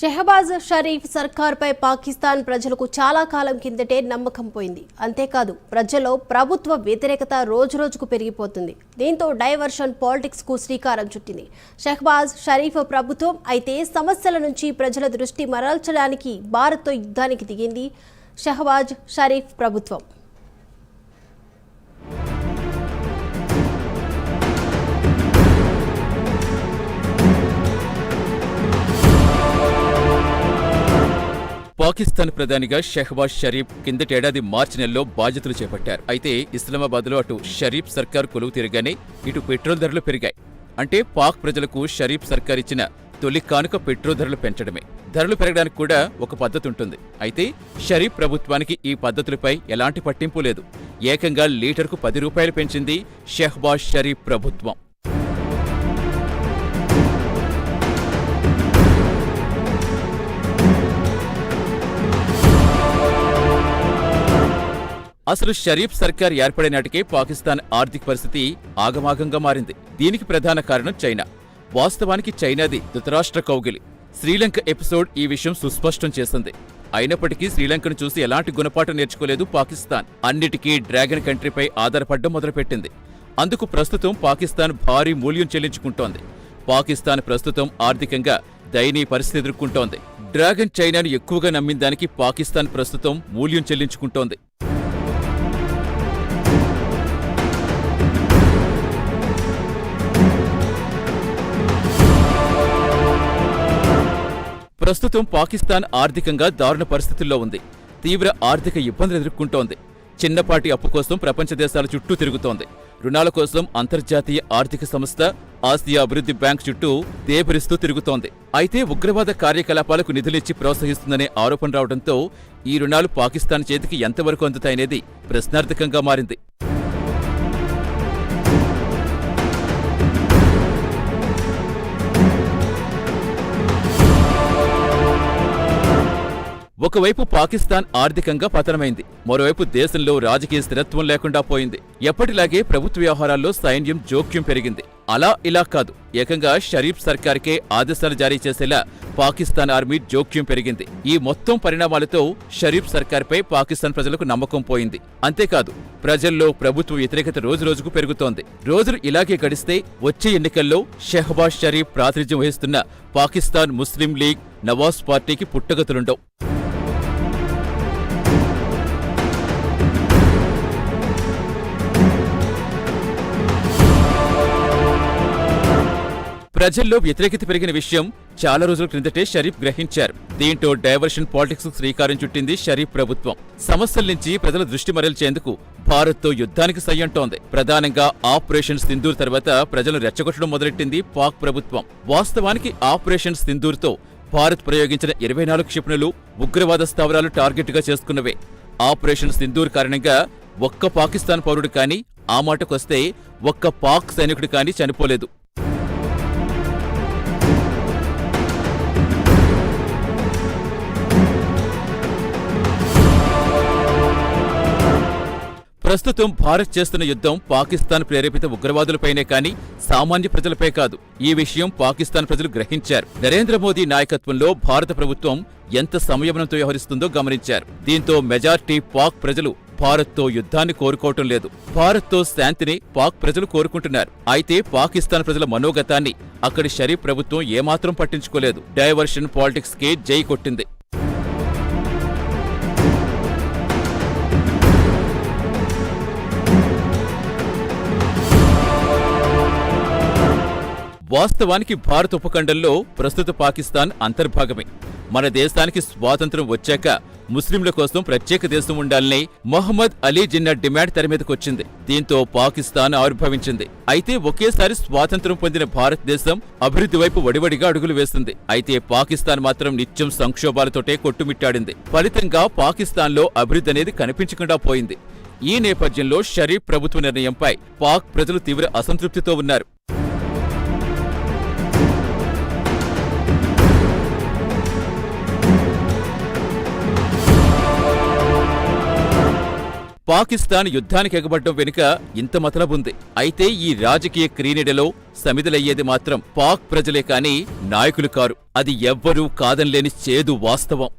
షెహబాజ్ షరీఫ్ సర్కార్పై పాకిస్తాన్ ప్రజలకు చాలా కాలం కిందటే నమ్మకం పోయింది. అంతేకాదు ప్రజల్లో ప్రభుత్వ వ్యతిరేకత రోజురోజుకు పెరిగిపోతుంది. దీంతో డైవర్షన్ పాలిటిక్స్ కు శ్రీకారం చుట్టింది షెహబాజ్ షరీఫ్ ప్రభుత్వం. అయితే సమస్యల నుంచి ప్రజల దృష్టి మరల్చడానికి భారత్తో యుద్ధానికి దిగింది షెహబాజ్ షరీఫ్ ప్రభుత్వం. పాకిస్తాన్ ప్రధానిగా షెహబాజ్ షరీఫ్ కిందటేడాది మార్చి నెలలో బాధ్యతలు చేపట్టారు. అయితే ఇస్లామాబాద్లో అటు షరీఫ్ సర్కార్ కొలువు తిరగానే ఇటు పెట్రోల్ ధరలు పెరిగాయి. అంటే పాక్ ప్రజలకు షరీఫ్ సర్కార్ ఇచ్చిన తొలి కానుక పెట్రోల్ ధరలు పెంచడమే. ధరలు పెరగడానికి కూడా ఒక పద్ధతి ఉంటుంది. అయితే షరీఫ్ ప్రభుత్వానికి ఈ పద్ధతులపై ఎలాంటి పట్టింపు లేదు. ఏకంగా లీటర్కు 10 రూపాయలు పెంచింది షెహబాజ్ షరీఫ్ ప్రభుత్వం. అసలు షరీఫ్ సర్కార్ ఏర్పడే నాటికే పాకిస్తాన్ ఆర్థిక పరిస్థితి ఆగమాగంగా మారింది. దీనికి ప్రధాన కారణం చైనా. వాస్తవానికి చైనాది ధృతరాష్ట్ర కౌగిలి. శ్రీలంక ఎపిసోడ్ ఈ విషయం సుస్పష్టం చేసింది. అయినప్పటికీ శ్రీలంకను చూసి ఎలాంటి గుణపాఠం నేర్చుకోలేదు పాకిస్తాన్. అన్నిటికీ డ్రాగన్ కంట్రీపై ఆధారపడ్డం మొదలుపెట్టింది. అందుకు ప్రస్తుతం పాకిస్తాన్ భారీ మూల్యం చెల్లించుకుంటోంది. పాకిస్తాన్ ప్రస్తుతం ఆర్థికంగా దయనీయ పరిస్థితి ఎదుర్కొంటోంది. డ్రాగన్ చైనాను ఎక్కువగా నమ్మిన దానికి పాకిస్తాన్ ప్రస్తుతం మూల్యం చెల్లించుకుంటోంది. ప్రస్తుతం పాకిస్తాన్ ఆర్థికంగా దారుణ పరిస్థితుల్లో ఉంది. తీవ్ర ఆర్థిక ఇబ్బందులు ఎదుర్కొంటోంది. చిన్నపాటి అప్పు కోసం ప్రపంచ దేశాల చుట్టూ తిరుగుతోంది. రుణాల కోసం అంతర్జాతీయ ఆర్థిక సంస్థ ఆసియా అభివృద్ధి బ్యాంక్ చుట్టూ దేబరిస్తూ తిరుగుతోంది. అయితే ఉగ్రవాద కార్యకలాపాలకు నిధులిచ్చి ప్రోత్సహిస్తుందనే ఆరోపణ రావడంతో ఈ రుణాలు పాకిస్తాన్ చేతికి ఎంతవరకు అందుతాయనేది ప్రశ్నార్థకంగా మారింది. ఒకవైపు పాకిస్తాన్ ఆర్థికంగా పతనమైంది. మరోవైపు దేశంలో రాజకీయ స్థిరత్వం లేకుండా పోయింది. ఎప్పటిలాగే ప్రభుత్వ వ్యవహారాల్లో సైన్యం జోక్యం పెరిగింది. అలా ఇలా కాదు, ఏకంగా షరీఫ్ సర్కార్కే ఆదేశాలు జారీ చేసేలా పాకిస్తాన్ ఆర్మీ జోక్యం పెరిగింది. ఈ మొత్తం పరిణామాలతో షరీఫ్ సర్కార్పై పాకిస్తాన్ ప్రజలకు నమ్మకం పోయింది. అంతేకాదు ప్రజల్లో ప్రభుత్వ వ్యతిరేకత రోజురోజుకు పెరుగుతోంది. రోజులు ఇలాగే గడిస్తే వచ్చే ఎన్నికల్లో షెహబాజ్ షరీఫ్ ప్రాతినిధ్యం వహిస్తున్న పాకిస్తాన్ ముస్లిం లీగ్ నవాజ్ పార్టీకి పుట్టగతులుండవు. ప్రజల్లో వ్యతిరేకత పెరిగిన విషయం చాలా రోజుల క్రిందటే షరీఫ్ గ్రహించారు. దీంతో డైవర్షన్ పాలిటిక్స్ కు శ్రీకారం చుట్టింది షరీఫ్ ప్రభుత్వం. సమస్యల నుంచి ప్రజల దృష్టి మరల్చేందుకు భారత్తో యుద్ధానికి సై అంటోంది. ప్రధానంగా ఆపరేషన్ సింధూర్ తర్వాత ప్రజలను రెచ్చగొట్టడం మొదలెట్టింది పాక్ ప్రభుత్వం. వాస్తవానికి ఆపరేషన్ సింధూర్తో భారత్ ప్రయోగించిన 24 క్షిపణులు ఉగ్రవాద స్థావరాలు టార్గెట్గా చేసుకున్నవే. ఆపరేషన్ సింధూర్ కారణంగా ఒక్క పాకిస్తాన్ పౌరుడు కానీ, ఆ మాటకొస్తే ఒక్క పాక్ సైనికుడు కానీ చనిపోలేదు. ప్రస్తుతం భారత్ చేస్తున్న యుద్ధం పాకిస్తాన్ ప్రేరేపిత ఉగ్రవాదులపైనే కానీ సామాన్య ప్రజలపై కాదు. ఈ విషయం పాకిస్తాన్ ప్రజలు గ్రహించారు. నరేంద్ర మోదీ నాయకత్వంలో భారత ప్రభుత్వం ఎంత సంయమనంతో వ్యవహరిస్తుందో గమనించారు. దీంతో మెజార్టీ పాక్ ప్రజలు భారత్తో యుద్ధాన్ని కోరుకోవటం లేదు. భారత్తో శాంతిని పాక్ ప్రజలు కోరుకుంటున్నారు. అయితే పాకిస్తాన్ ప్రజల మనోగతాన్ని అక్కడి షరీఫ్ ప్రభుత్వం ఏమాత్రం పట్టించుకోలేదు. డైవర్షన్ పాలిటిక్స్ కే జై కొట్టింది. వాస్తవానికి భారత ఉపఖండంలో ప్రస్తుత పాకిస్తాన్ అంతర్భాగమే. మన దేశానికి స్వాతంత్ర్యం వచ్చాక ముస్లింల కోసం ప్రత్యేక దేశం ఉండాలనే మొహమ్మద్ అలీ జిన్నా డిమాండ్ తెరమీదకొచ్చింది. దీంతో పాకిస్తాన్ ఆవిర్భవించింది. అయితే ఒకేసారి స్వాతంత్ర్యం పొందిన భారతదేశం అభివృద్ధి వైపు వడివడిగా అడుగులు వేస్తుంది. అయితే పాకిస్తాన్ మాత్రం నిత్యం సంక్షోభాలతోటే కొట్టుమిట్టాడింది. ఫలితంగా పాకిస్తాన్లో అభివృద్ధి అనేది కనిపించకుండా పోయింది. ఈ నేపథ్యంలో షరీఫ్ ప్రభుత్వ నిర్ణయంపై పాక్ ప్రజలు తీవ్ర అసంతృప్తితో ఉన్నారు. పాకిస్తాన్ యుద్ధానికి ఎగబడ్డం వెనుక ఇంత మతలబుంది. అయితే ఈ రాజకీయ క్రీనిడలో సమిధలయ్యేది మాత్రం పాక్ ప్రజలే కాని నాయకులు కారు. అది ఎవ్వరూ కాదనలేని చేదు వాస్తవం.